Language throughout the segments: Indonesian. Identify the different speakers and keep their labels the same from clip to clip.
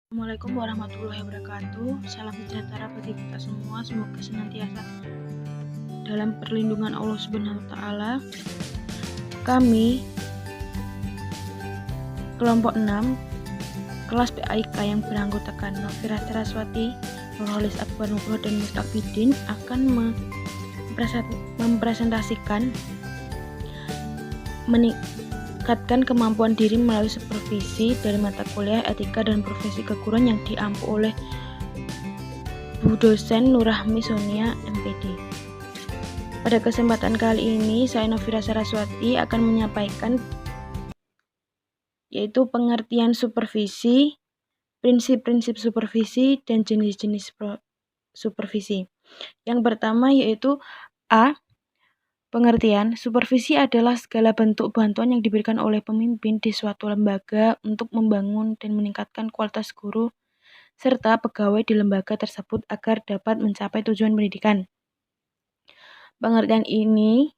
Speaker 1: Assalamualaikum warahmatullahi wabarakatuh. Salam sejahtera bagi kita semua. Semoga senantiasa dalam perlindungan Allah Subhanahu wa taala. Kami kelompok 6 kelas PAIK yang beranggotakan Novira Saraswati, Nurholis Akbar Nugroho dan Mustaqbidin akan mempresentasikan meningkatkan kemampuan diri melalui supervisi dari mata kuliah etika dan profesi keguruan yang diampu oleh Bu Dosen Nurrahmi Sonia MPD. Pada kesempatan kali ini saya Novira Saraswati akan menyampaikan yaitu pengertian supervisi, prinsip-prinsip supervisi, dan jenis-jenis supervisi. Yang pertama yaitu A. Pengertian, supervisi adalah segala bentuk bantuan yang diberikan oleh pemimpin di suatu lembaga untuk membangun dan meningkatkan kualitas guru serta pegawai di lembaga tersebut agar dapat mencapai tujuan pendidikan. Pengertian ini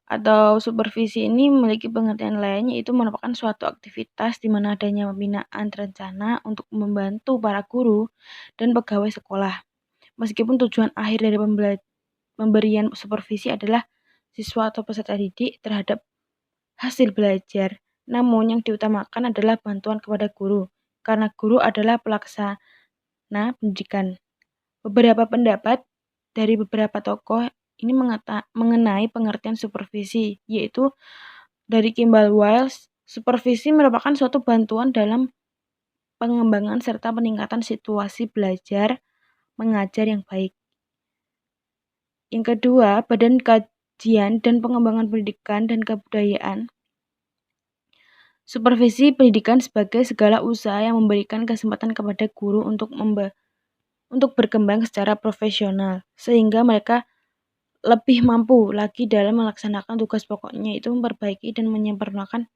Speaker 1: atau supervisi ini memiliki pengertian lain, yaitu merupakan suatu aktivitas di mana adanya pembinaan terencana untuk membantu para guru dan pegawai sekolah. Meskipun tujuan akhir dari pemberian supervisi adalah siswa atau peserta didik terhadap hasil belajar, namun yang diutamakan adalah bantuan kepada guru, karena guru adalah pelaksana pendidikan. Beberapa pendapat dari beberapa tokoh ini mengenai pengertian supervisi, yaitu dari Kimball Wiles, supervisi merupakan suatu bantuan dalam pengembangan serta peningkatan situasi belajar mengajar yang baik. Yang kedua, Badan Kajian dan Pengembangan Pendidikan dan Kebudayaan. Supervisi pendidikan sebagai segala usaha yang memberikan kesempatan kepada guru untuk berkembang secara profesional, sehingga mereka lebih mampu lagi dalam melaksanakan tugas pokoknya, yaitu memperbaiki dan menyempurnakan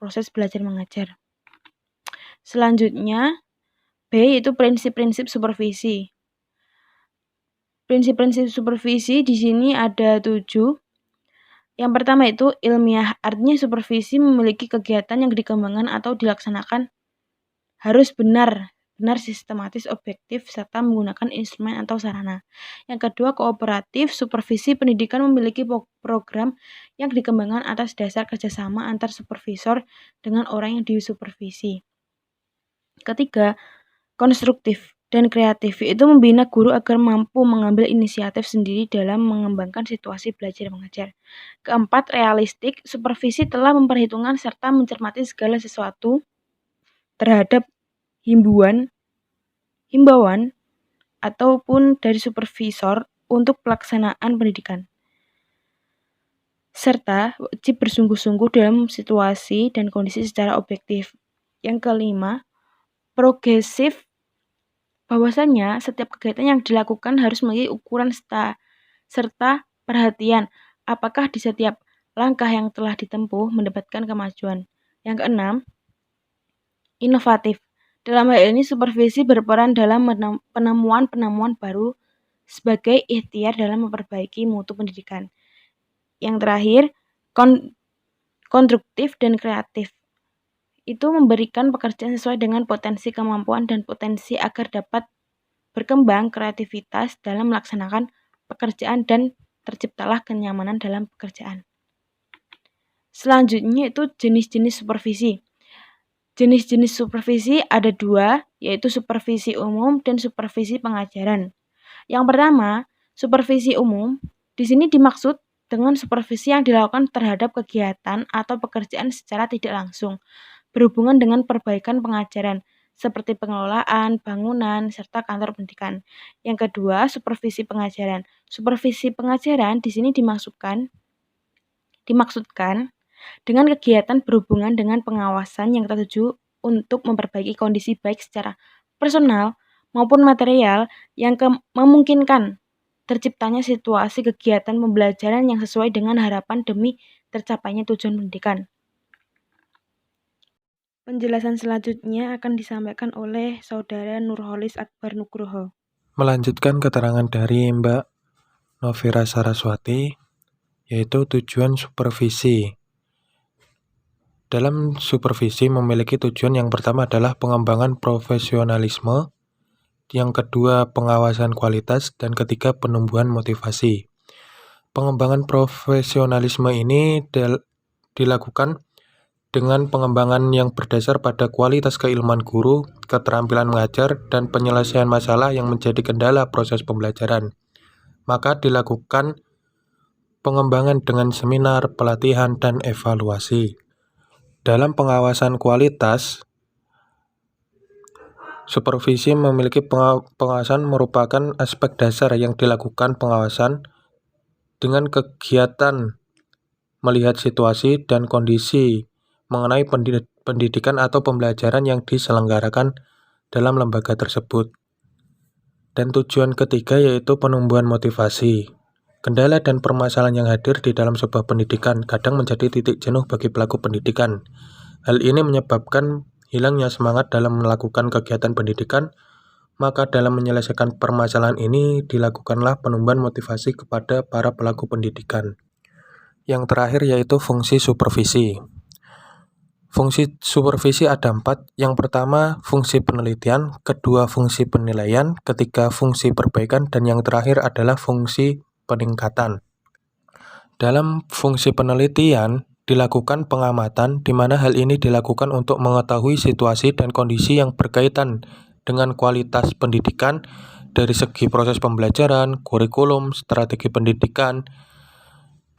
Speaker 1: proses belajar mengajar. Selanjutnya, B yaitu prinsip-prinsip supervisi. Prinsip-prinsip supervisi di sini ada 7. Yang pertama itu ilmiah, artinya supervisi memiliki kegiatan yang dikembangkan atau dilaksanakan harus benar, sistematis, objektif, serta menggunakan instrumen atau sarana. Yang kedua, kooperatif, supervisi pendidikan memiliki program yang dikembangkan atas dasar kerjasama antar supervisor dengan orang yang disupervisi. Ketiga, konstruktif dan kreatif, yaitu membina guru agar mampu mengambil inisiatif sendiri dalam mengembangkan situasi belajar mengajar. Keempat, realistik, supervisi telah memperhitungkan serta mencermati segala sesuatu terhadap himbauan ataupun dari supervisor untuk pelaksanaan pendidikan, serta wajib bersungguh-sungguh dalam situasi dan kondisi secara objektif. Yang kelima, progresif, bahwasanya setiap kegiatan yang dilakukan harus memiliki ukuran serta perhatian apakah di setiap langkah yang telah ditempuh mendapatkan kemajuan. Yang keenam, inovatif. Dalam hal ini supervisi berperan dalam penemuan baru sebagai ikhtiar dalam memperbaiki mutu pendidikan. Yang terakhir, konstruktif dan kreatif. Itu memberikan pekerjaan sesuai dengan potensi kemampuan dan potensi agar dapat berkembang kreativitas dalam melaksanakan pekerjaan dan terciptalah kenyamanan dalam pekerjaan. Selanjutnya itu jenis-jenis supervisi. Jenis-jenis supervisi ada 2, yaitu supervisi umum dan supervisi pengajaran. Yang pertama, supervisi umum. Di sini dimaksud dengan supervisi yang dilakukan terhadap kegiatan atau pekerjaan secara tidak langsung, berhubungan dengan perbaikan pengajaran, seperti pengelolaan, bangunan, serta kantor pendidikan. Yang kedua, supervisi pengajaran. Supervisi pengajaran di sini dimaksudkan dengan kegiatan berhubungan dengan pengawasan yang tertuju untuk memperbaiki kondisi baik secara personal maupun material yang memungkinkan terciptanya situasi kegiatan pembelajaran yang sesuai dengan harapan demi tercapainya tujuan pendidikan. Penjelasan selanjutnya akan disampaikan oleh Saudara Nurholis Akbar Nugroho.
Speaker 2: Melanjutkan keterangan dari Mbak Novira Saraswati, yaitu tujuan supervisi. Dalam supervisi memiliki tujuan yang pertama adalah pengembangan profesionalisme, yang kedua pengawasan kualitas, dan ketiga penumbuhan motivasi. Pengembangan profesionalisme ini dilakukan dengan pengembangan yang berdasar pada kualitas keilmuan guru, keterampilan mengajar, dan penyelesaian masalah yang menjadi kendala proses pembelajaran. Maka dilakukan pengembangan dengan seminar, pelatihan, dan evaluasi. Dalam pengawasan kualitas, supervisi memiliki pengawasan merupakan aspek dasar yang dilakukan pengawasan dengan kegiatan melihat situasi dan kondisi mengenai pendidikan atau pembelajaran yang diselenggarakan dalam lembaga tersebut. Dan tujuan ketiga yaitu penumbuhan motivasi. Kendala dan permasalahan yang hadir di dalam sebuah pendidikan kadang menjadi titik jenuh bagi pelaku pendidikan. Hal ini menyebabkan hilangnya semangat dalam melakukan kegiatan pendidikan, maka dalam menyelesaikan permasalahan ini dilakukanlah penumbuhan motivasi kepada para pelaku pendidikan. Yang terakhir yaitu fungsi supervisi. Fungsi supervisi ada 4. Yang pertama, fungsi penelitian, kedua fungsi penilaian, ketiga fungsi perbaikan, dan yang terakhir adalah fungsi peningkatan. Dalam fungsi penelitian, dilakukan pengamatan, di mana hal ini dilakukan untuk mengetahui situasi dan kondisi yang berkaitan dengan kualitas pendidikan dari segi proses pembelajaran, kurikulum, strategi pendidikan,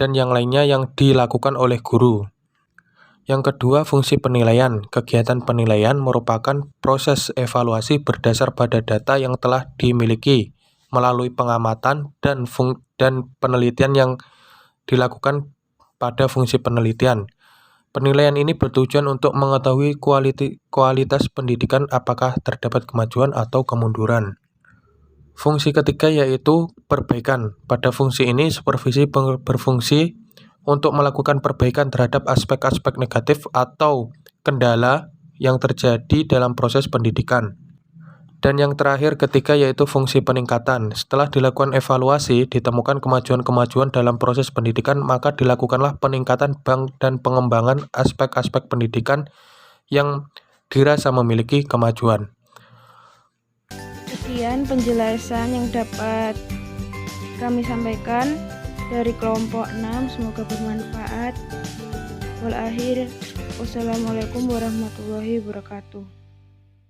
Speaker 2: dan yang lainnya yang dilakukan oleh guru. Yang kedua, fungsi penilaian. Kegiatan penilaian merupakan proses evaluasi berdasar pada data yang telah dimiliki melalui pengamatan dan penelitian yang dilakukan pada fungsi penelitian. Penilaian ini bertujuan untuk mengetahui kualitas pendidikan apakah terdapat kemajuan atau kemunduran. Fungsi ketiga yaitu perbaikan. Pada fungsi ini, supervisi berfungsi untuk melakukan perbaikan terhadap aspek-aspek negatif atau kendala yang terjadi dalam proses pendidikan. Dan yang terakhir ketiga yaitu fungsi peningkatan. Setelah dilakukan evaluasi, ditemukan kemajuan-kemajuan dalam proses pendidikan, maka dilakukanlah peningkatan dan pengembangan aspek-aspek pendidikan yang dirasa memiliki kemajuan.
Speaker 1: Sekian penjelasan yang dapat kami sampaikan dari kelompok 6, semoga bermanfaat. Wassalamualaikum warahmatullahi wabarakatuh.